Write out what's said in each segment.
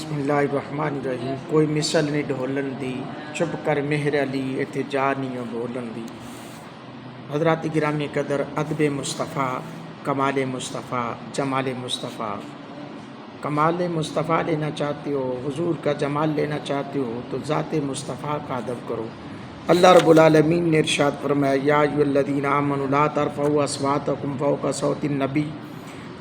بسم اللہ الرحمن الرحیم۔ کوئی مثل نہیں ڈھولن دی، چپ کر مہر علی ایتھے جا نہیں بولن دی۔ حضرات گرامی قدر، ادب مصطفیٰ، کمال مصطفیٰ، جمال مصطفیٰ۔ کمال مصطفیٰ لینا چاہتے ہو، حضور کا جمال لینا چاہتے ہو تو ذات مصطفیٰ کا ادب کرو۔ اللہ رب العالمین نے ارشاد فرمایا، یا ایھا الذین آمنوا لا ترفعوا اصواتکم فوق صوت النبی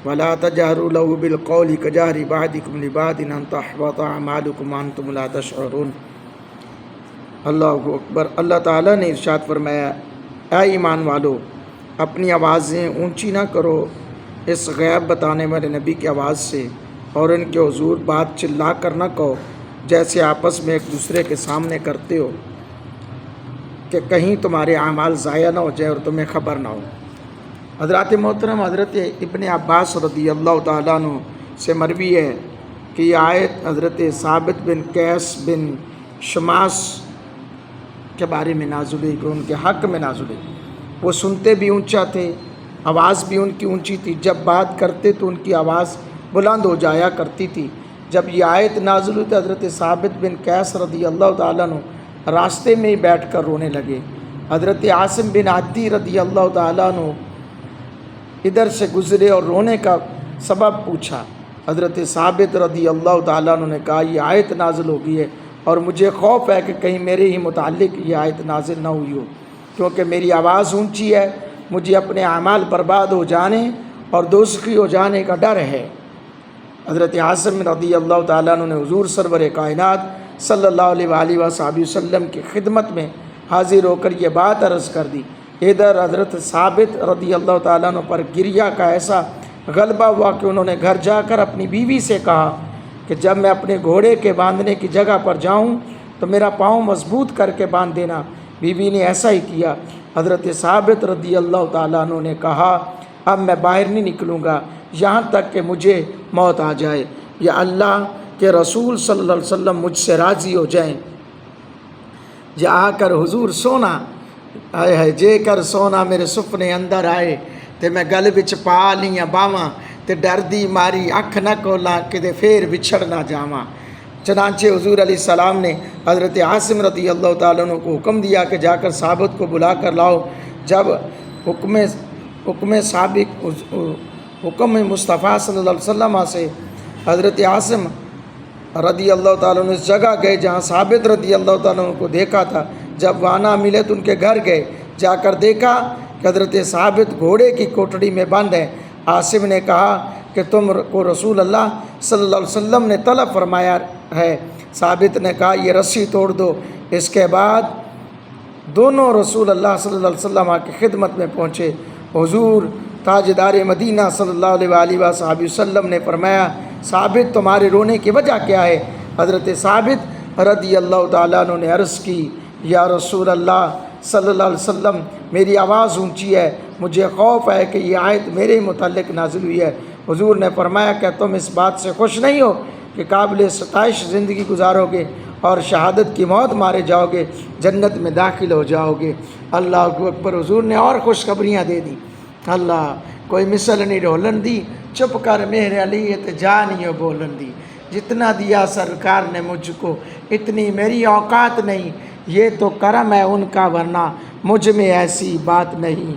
ولا تجهروا له بالقول كجهر بعضكم لبعض ان تحبط اعمالكم وانتم لا تشعرون۔ اللہ اکبر۔ اللہ تعالیٰ نے ارشاد فرمایا، اے ایمان والو، اپنی آوازیں اونچی نہ کرو اس غیب بتانے والے نبی کی آواز سے، اور ان کے حضور بات چلا کر نہ کہو جیسے آپس میں ایک دوسرے کے سامنے کرتے ہو کہ کہیں تمہارے اعمال ضائع نہ ہو جائے اور تمہیں خبر نہ ہو۔ حضرات محترم، حضرت ابن عباس رضی اللہ تعالیٰ عنہ سے مروی ہے کہ یہ آیت حضرت ثابت بن قیس بن شماس کے بارے میں نازل ہوئی، کہ ان کے حق میں نازل ہوئی۔ وہ سنتے بھی اونچا تھے، آواز بھی ان کی اونچی تھی، جب بات کرتے تو ان کی آواز بلند ہو جایا کرتی تھی۔ جب یہ آیت نازل ہوئی تو حضرت ثابت بن قیس رضی اللہ تعالیٰ عنہ راستے میں ہی بیٹھ کر رونے لگے۔ حضرت عاصم بن عدی رضی اللہ تعالیٰ عنہ ادھر سے گزرے اور رونے کا سبب پوچھا۔ حضرت ثابت رضی اللہ تعالیٰ عنہ نے کہا، یہ آیت نازل ہو گئی ہے اور مجھے خوف ہے کہ کہیں میرے ہی متعلق یہ آیت نازل نہ ہوئی ہو، کیونکہ میری آواز اونچی ہے، مجھے اپنے اعمال برباد ہو جانے اور دوزخی ہو جانے کا ڈر ہے۔ حضرت عاصم رضی اللہ تعالیٰ عنہ نے حضور سرور کائنات صلی اللہ علیہ وآلہ وسلم کی خدمت میں حاضر ہو کر یہ بات عرض کر دی۔ ادھر حضرت ثابت رضی اللہ تعالیٰ عنہ پر گریہ کا ایسا غلبہ ہوا کہ انہوں نے گھر جا کر اپنی بیوی سے کہا کہ جب میں اپنے گھوڑے کے باندھنے کی جگہ پر جاؤں تو میرا پاؤں مضبوط کر کے باندھ دینا۔ بیوی نے ایسا ہی کیا۔ حضرت ثابت رضی اللہ تعالیٰ عنہ نے کہا، اب میں باہر نہیں نکلوں گا یہاں تک کہ مجھے موت آ جائے یا اللہ کے رسول صلی اللہ علیہ وسلم مجھ سے راضی ہو جائیں، یا آ کر حضور سونا آئے ہے جے کر سونا میرے سپنے اندر آئے تے میں گل وچ پا لیاں باواں تے ڈر دی ماری اکھ نہ کھولاں کہ پھر بچھڑ نہ جاواں۔ چنانچہ حضور علیہ السلام نے حضرت عاصم رضی اللہ تعالیٰ عنہ کو حکم دیا کہ جا کر ثابت کو بلا کر لاؤ۔ جب حکم مصطفیٰ صلی اللہ علیہ وسلم سے حضرت عاصم رضی اللہ تعالیٰ عنہ اس جگہ گئے جہاں ثابت رضی اللہ تعالیٰ عنہ کو دیکھا تھا۔ جب وہاں نہ ملے تو ان کے گھر گئے، جا کر دیکھا کہ حضرت ثابت گھوڑے کی کوٹڑی میں بند ہے۔ عاصم نے کہا کہ تم کو رسول اللہ صلی اللہ علیہ وسلم نے طلب فرمایا ہے۔ ثابت نے کہا، یہ رسی توڑ دو۔ اس کے بعد دونوں رسول اللہ صلی اللہ علیہ وسلم کی خدمت میں پہنچے۔ حضور تاجدار مدینہ صلی اللہ علیہ وآلہ وسلم نے فرمایا، ثابت تمہارے رونے کی وجہ کیا ہے؟ حضرت ثابت رضی اللہ تعالیٰ عنہ نے عرض کی، یا رسول اللہ صلی اللہ علیہ وسلم، میری آواز اونچی ہے، مجھے خوف ہے کہ یہ آیت میرے ہی متعلق نازل ہوئی ہے۔ حضور نے فرمایا، کیا تم اس بات سے خوش نہیں ہو کہ قابل ستائش زندگی گزارو گے اور شہادت کی موت مارے جاؤ گے، جنت میں داخل ہو جاؤ گے؟ اللہ اکبر۔ حضور نے اور خوشخبریاں دے دی۔ اللہ کوئی مثل نہیں ڈھولن دی، چپ کر مہر علی جا نہیں بولن دی۔ جتنا دیا سرکار نے مجھ کو اتنی میری اوقات نہیں، یہ تو کرم ہے ان کا ورنہ مجھ میں ایسی بات نہیں۔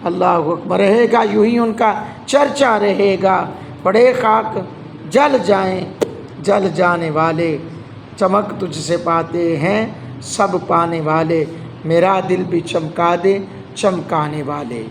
اللہ اکبر۔ رہے گا یوں ہی ان کا چرچا رہے گا، بڑے خاک جل جائیں جل جانے والے، چمک تجھ سے پاتے ہیں سب پانے والے، میرا دل بھی چمکا دے چمکانے والے۔